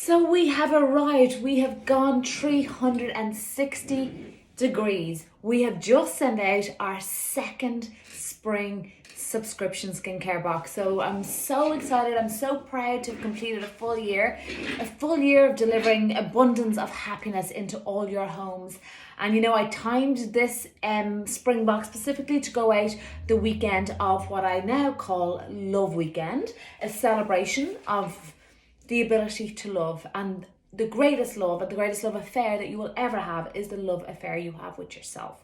So we have arrived. We have gone 360 degrees. We have just sent out our second spring subscription skincare box. So I'm so excited. I'm so proud to have completed a full year of delivering abundance of happiness into all your homes. And I timed this spring box specifically to go out the weekend of what I now call Love Weekend, a celebration of the ability to love. And the greatest love affair that you will ever have is the love affair you have with yourself.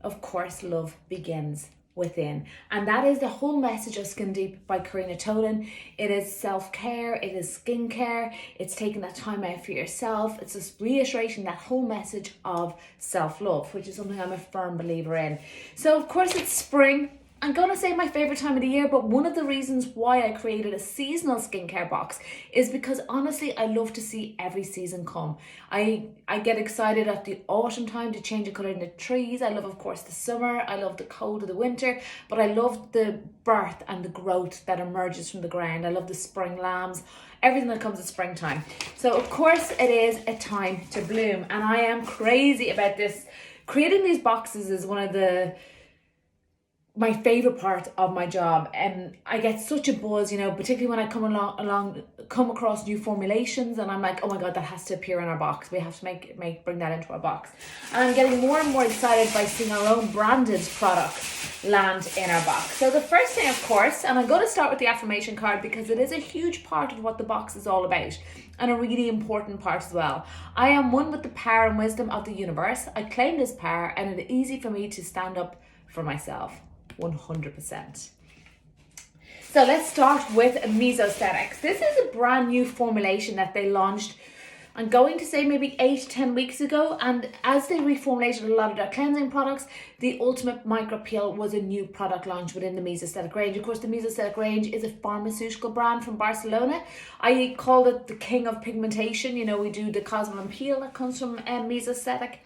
Of course, love begins within. And that is the whole message of Skin Deep by Karina Tolan. It is self-care, it is skincare, it's taking that time out for yourself. It's just reiterating that whole message of self-love, which is something I'm a firm believer in. So of course it's spring. I'm going to say my favourite time of the year, but one of the reasons why I created a seasonal skincare box is because honestly, I love to see every season come. I get excited at the autumn time to change the colour in the trees. I love, of course, the summer. I love the cold of the winter, but I love the birth and the growth that emerges from the ground. I love the spring lambs, everything that comes at springtime. So, of course, it is a time to bloom, and I am crazy about this. Creating these boxes is one of my favorite part of my job, and I get such a buzz, particularly when I come across new formulations, and I'm like, oh my god, that has to appear in our box. We have to bring that into our box. And I'm getting more and more excited by seeing our own branded products land in our box. So the first thing, of course, and I'm going to start with the affirmation card because it is a huge part of what the box is all about, and a really important part as well. I am one with the power and wisdom of the universe. I claim this power, and it is easy for me to stand up for myself. 100%. So let's start with Mesothetics. This is a brand new formulation that they launched, I'm going to say maybe 8-10 weeks ago, and as they reformulated a lot of their cleansing products, the Ultimate Micro Peel was a new product launch within the Mesothetics range. Of course, the Mesothetics range is a pharmaceutical brand from Barcelona. I call it the king of pigmentation. We do the Cosmo and Peel that comes from Mesothetics.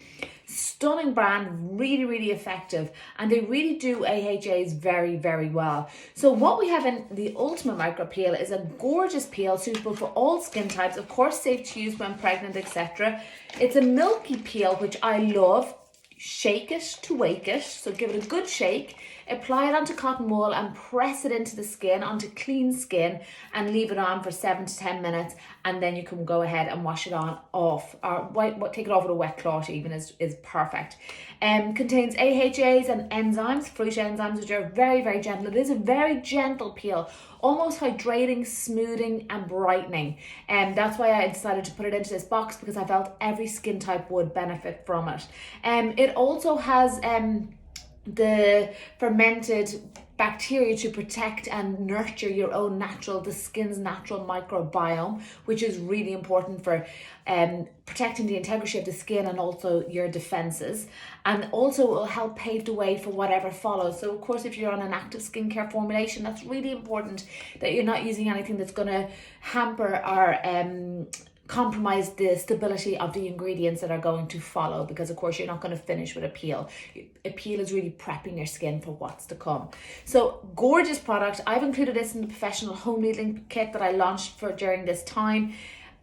Stunning brand, really, really effective, and they really do AHAs very, very well. So what we have in the Ultimate Micro Peel is a gorgeous peel suitable for all skin types, of course safe to use when pregnant, etc. It's a milky peel, which I love. Shake it to wake it, so give it a good shake, apply it onto cotton wool and press it into the skin, onto clean skin, and leave it on for 7 to 10 minutes, and then you can go ahead and wash it off, or take it off with a wet cloth even is perfect. Contains AHAs and enzymes, fruit enzymes, which are very, very gentle. It is a very gentle peel, almost hydrating, smoothing and brightening, and that's why I decided to put it into this box, because I felt every skin type would benefit from it. It also has the fermented bacteria to protect and nurture the skin's natural microbiome, which is really important for protecting the integrity of the skin and also your defenses, and also will help pave the way for whatever follows. So of course, if you're on an active skincare formulation, that's really important that you're not using anything that's going to hamper or compromise the stability of the ingredients that are going to follow, because of course you're not going to finish with a peel. A peel is really prepping your skin for what's to come. So gorgeous product. I've included this in the professional home needling kit that I launched during this time.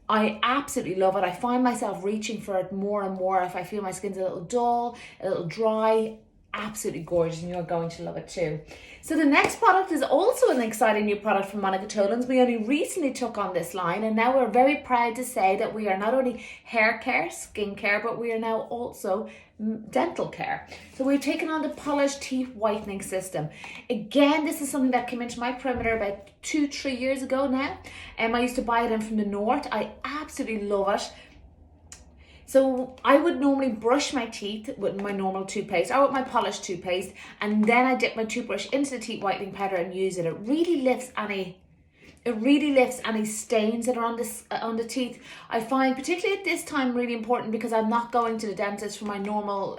I absolutely love it. I find myself reaching for it more and more if I feel my skin's a little dull, a little dry. Absolutely gorgeous, and you're going to love it too. So the next product is also an exciting new product from Monica Tolan's. We only recently took on this line, and now we're very proud to say that we are not only hair care, skin care, but we are now also dental care. So we've taken on the Polish Teeth Whitening System. Again, this is something that came into my perimeter about 2-3 years ago now. I used to buy it in from the north. I absolutely love it. So I would normally brush my teeth with my normal toothpaste or with my polished toothpaste, and then I dip my toothbrush into the teeth whitening powder and use it. It really lifts any stains that are on the teeth. I find, particularly at this time, really important, because I'm not going to the dentist for my normal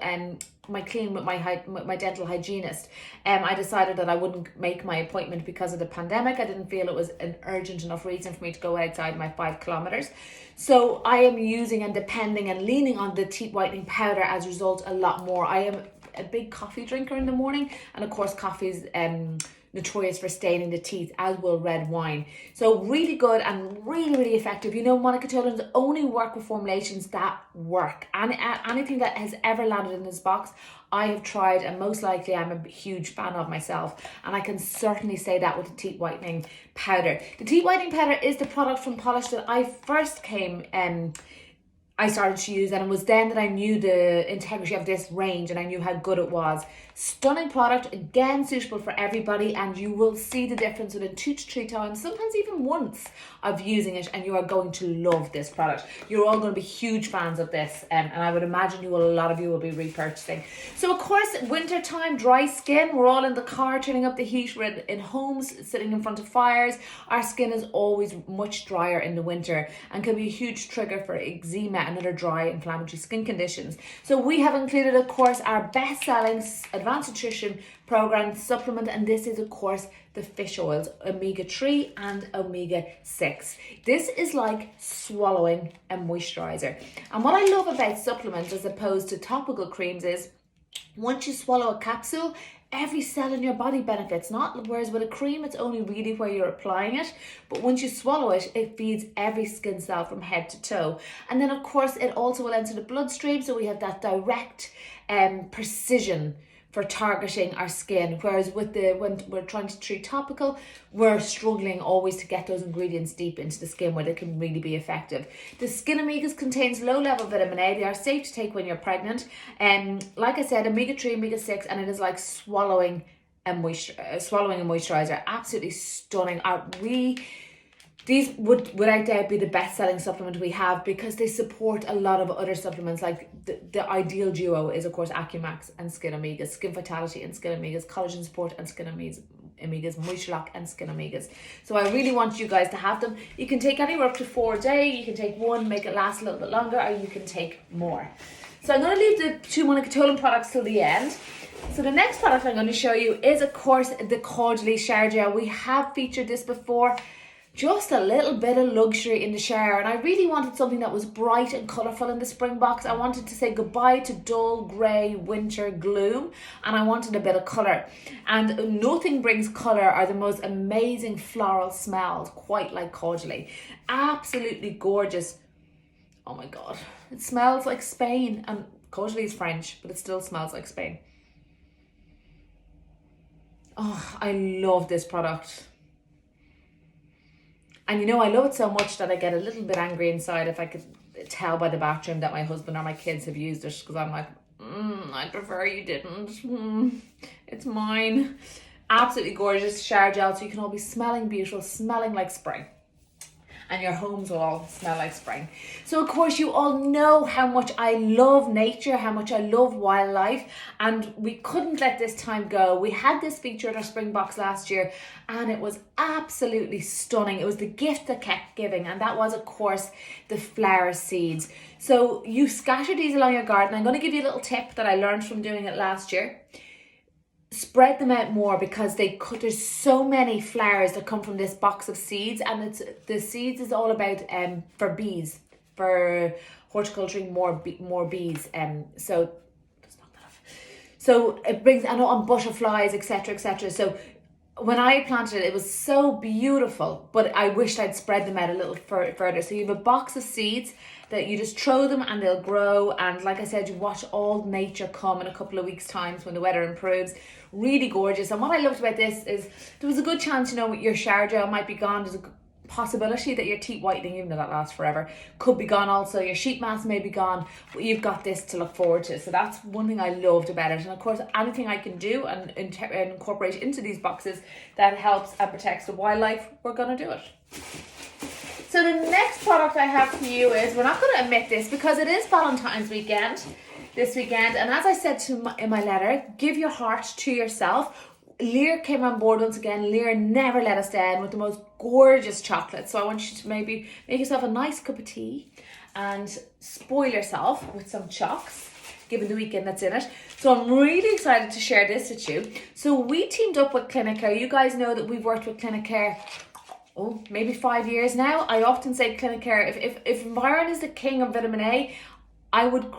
my clean with my dental hygienist. I decided that I wouldn't make my appointment because of the pandemic. I didn't feel it was an urgent enough reason for me to go outside my 5 kilometers. So I am using and depending and leaning on the teeth whitening powder as a result a lot more. I am a big coffee drinker in the morning, and of course coffee is notorious for staining the teeth, as will red wine. So really good and really, really effective. You know, Monica Tolan's only work with formulations that work. And anything that has ever landed in this box, I have tried, and most likely I'm a huge fan of myself. And I can certainly say that with the teeth whitening powder. The teeth whitening powder is the product from Polish that I first I started to use, and it was then that I knew the integrity of this range and I knew how good it was. Stunning product, again suitable for everybody, and you will see the difference within 2 to 3 times, sometimes even once of using it, and you are going to love this product. You're all going to be huge fans of this, and I would imagine a lot of you will be repurchasing. So of course, winter time, dry skin, we're all in the car turning up the heat, we're in homes sitting in front of fires. Our skin is always much drier in the winter and can be a huge trigger for eczema and other dry inflammatory skin conditions. So we have included, of course, our best-selling advanced nutrition program supplement, and this is, of course, the fish oils, omega-3 and omega-6. This is like swallowing a moisturizer. And what I love about supplements as opposed to topical creams is once you swallow a capsule, every cell in your body benefits. Whereas with a cream, it's only really where you're applying it. But once you swallow it, it feeds every skin cell from head to toe. And then, of course, it also will enter the bloodstream. So we have that direct precision for targeting our skin, whereas when we're trying to treat topical, we're struggling always to get those ingredients deep into the skin where they can really be effective. The Skin Omegas contains low level vitamin A. They are safe to take when you're pregnant, and like I said, omega-3, omega-6, and it is like swallowing a moisturizer. Absolutely stunning. These would without doubt be the best-selling supplement we have because they support a lot of other supplements. Like the ideal duo is, of course, Acumax and Skin Omegas, Skin Vitality and Skin Omegas, Collagen Support and Skin Omegas, Moisture Lock and Skin Omegas. So I really want you guys to have them. You can take anywhere up to 4 a day. You can take one, make it last a little bit longer, or you can take more. So I'm going to leave the 2 Monica Tolan products till the end. So the next product I'm going to show you is, of course, the Caudalie Shower Gel. We have featured this before. Just a little bit of luxury in the shower, and I really wanted something that was bright and colourful in the spring box. I wanted to say goodbye to dull grey winter gloom, and I wanted a bit of colour. And nothing brings colour or the most amazing floral smells quite like Caudalie. Absolutely gorgeous. Oh my god, it smells like Spain, and Caudalie is French, but it still smells like Spain. Oh, I love this product. And you know, I love it so much that I get a little bit angry inside if I could tell by the bathroom that my husband or my kids have used it, because I'm like, I'd prefer you didn't. It's mine. Absolutely gorgeous shower gel, so you can all be smelling beautiful, smelling like spring. And your homes will all smell like spring. So of course you all know how much I love nature, how much I love wildlife, and we couldn't let this time go. We had this featured in our spring box last year and it was absolutely stunning. It was the gift that kept giving, and that was, of course, the flower seeds. So you scatter these along your garden. I'm going to give you a little tip that I learned from doing it last year. Spread them out more because there's so many flowers that come from this box of seeds, and the seeds is all about for bees, for horticulturing more bees, so let's knock that off. So it brings on butterflies, etc. So when I planted it, it was so beautiful, but I wished I'd spread them out a little further. So you have a box of seeds that you just throw them and they'll grow, and like I said, you watch all nature come in a couple of weeks' times when the weather improves. Really gorgeous. And what I loved about this is there was a good chance, your shower gel might be gone. There's a possibility that your teeth whitening, even though that lasts forever, could be gone also. Your sheet mask may be gone, but you've got this to look forward to. So that's one thing I loved about it. And of course, anything I can do and incorporate into these boxes that helps and protects the wildlife, we're going to do it. So the next product I have for you is, we're not going to omit this because it is Valentine's weekend this weekend, and as I said in my letter, give your heart to yourself. Lear came on board once again. Lear never let us down with the most gorgeous chocolate. So I want you to maybe make yourself a nice cup of tea and spoil yourself with some chocks, given the weekend that's in it. So I'm really excited to share this with you. So we teamed up with Clinicare. You guys know that we've worked with Clinicare maybe 5 years now. I often say Clinicare, if Byron is the king of vitamin A, I would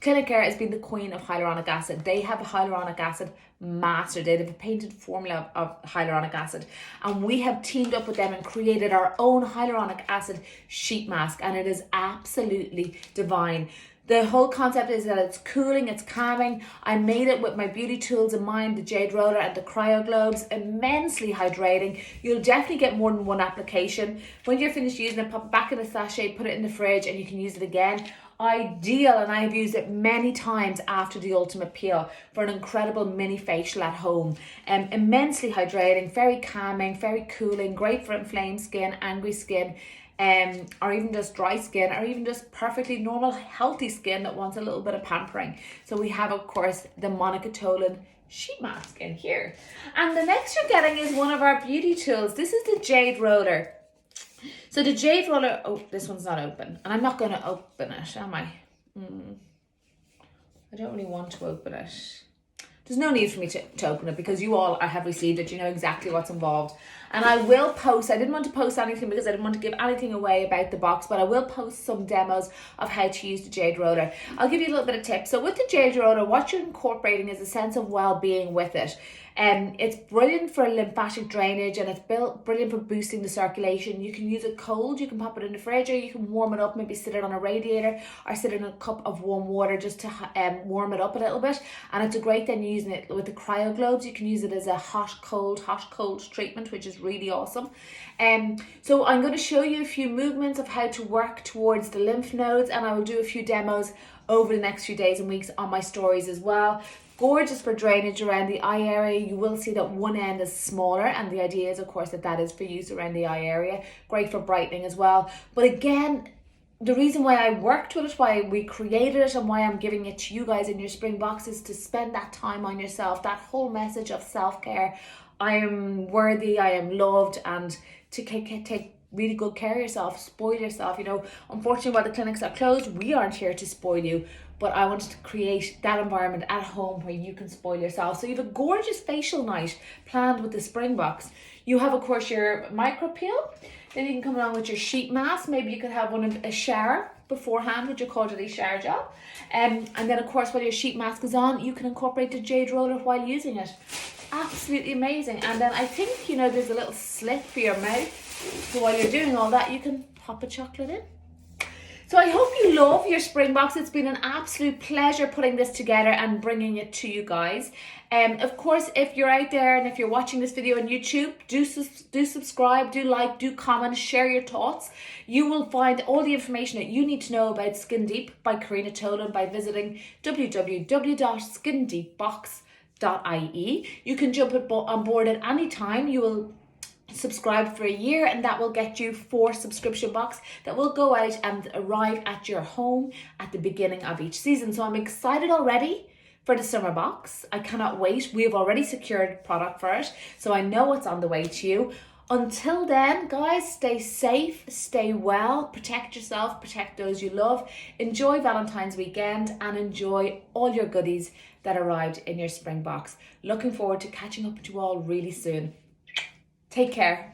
Clinicare has been the queen of hyaluronic acid. They have a hyaluronic acid master. They have a patented formula of hyaluronic acid. And we have teamed up with them and created our own hyaluronic acid sheet mask. And it is absolutely divine. The whole concept is that it's cooling, it's calming. I made it with my beauty tools in mind, the Jade Roller and the Cryo Globes, immensely hydrating. You'll definitely get more than one application. When you're finished using it, pop it back in a sachet, put it in the fridge, and you can use it again. Ideal, and I've used it many times after the Ultimate Peel for an incredible mini facial at home. Immensely hydrating, very calming, very cooling, great for inflamed skin, angry skin, or even just dry skin, or even just perfectly normal healthy skin that wants a little bit of pampering. So we have, of course, the Monica Tolan sheet mask in here. And the next you're getting is one of our beauty tools. This is the Jade Roller. So the Jade Roller, oh, this one's not open. And I'm not going to open it, am I? I don't really want to open it. There's no need for me to open it because you all have received it. You know exactly what's involved. And I will post, I didn't want to post anything because I didn't want to give anything away about the box, but I will post some demos of how to use the Jade Roller. I'll give you a little bit of tips. So with the Jade Roller, what you're incorporating is a sense of well-being with it. It's brilliant for lymphatic drainage, and it's brilliant for boosting the circulation. You can use it cold, you can pop it in the fridge, or you can warm it up, maybe sit it on a radiator or sit in a cup of warm water just to warm it up a little bit. And it's a great then using it with the Cryo Globes. You can use it as a hot cold treatment, which is really awesome. So I'm going to show you a few movements of how to work towards the lymph nodes, and I will do a few demos over the next few days and weeks on my stories as well. Gorgeous for drainage around the eye area. You will see that one end is smaller, and the idea is, of course, that is for use around the eye area. Great for brightening as well. But again, the reason why I worked with it, why we created it, and why I'm giving it to you guys in your spring box is to spend that time on yourself. That whole message of self-care. I am worthy, I am loved, and to take really good care of yourself, spoil yourself. You know, unfortunately, while the clinics are closed, we aren't here to spoil you. But I wanted to create that environment at home where you can spoil yourself. So you have a gorgeous facial night planned with the spring box. You have, of course, your micro peel. Then you can come along with your sheet mask. Maybe you could have a shower beforehand with your Caudalie shower gel. And then, of course, while your sheet mask is on, you can incorporate the Jade Roller while using it. Absolutely amazing. And then I think, you know, there's a little slit for your mouth. So while you're doing all that, you can pop a chocolate in. So I hope you love your spring box. It's been an absolute pleasure putting this together and bringing it to you guys. Of course, if you're out there and if you're watching this video on YouTube, do subscribe, do like, do comment, share your thoughts. You will find all the information that you need to know about Skin Deep by Karina Tolan by visiting www.skindeepbox.ie. You can jump on board at any time. You will subscribe for a year, and that will get you 4 subscription box that will go out and arrive at your home at the beginning of each season. So I'm excited already for the summer box. I cannot wait. We have already secured product for it, so I know it's on the way to you. Until then, guys, stay safe, stay well, protect yourself, protect those you love. Enjoy Valentine's weekend and enjoy all your goodies that arrived in your spring box. Looking forward to catching up with you all really soon. Take care.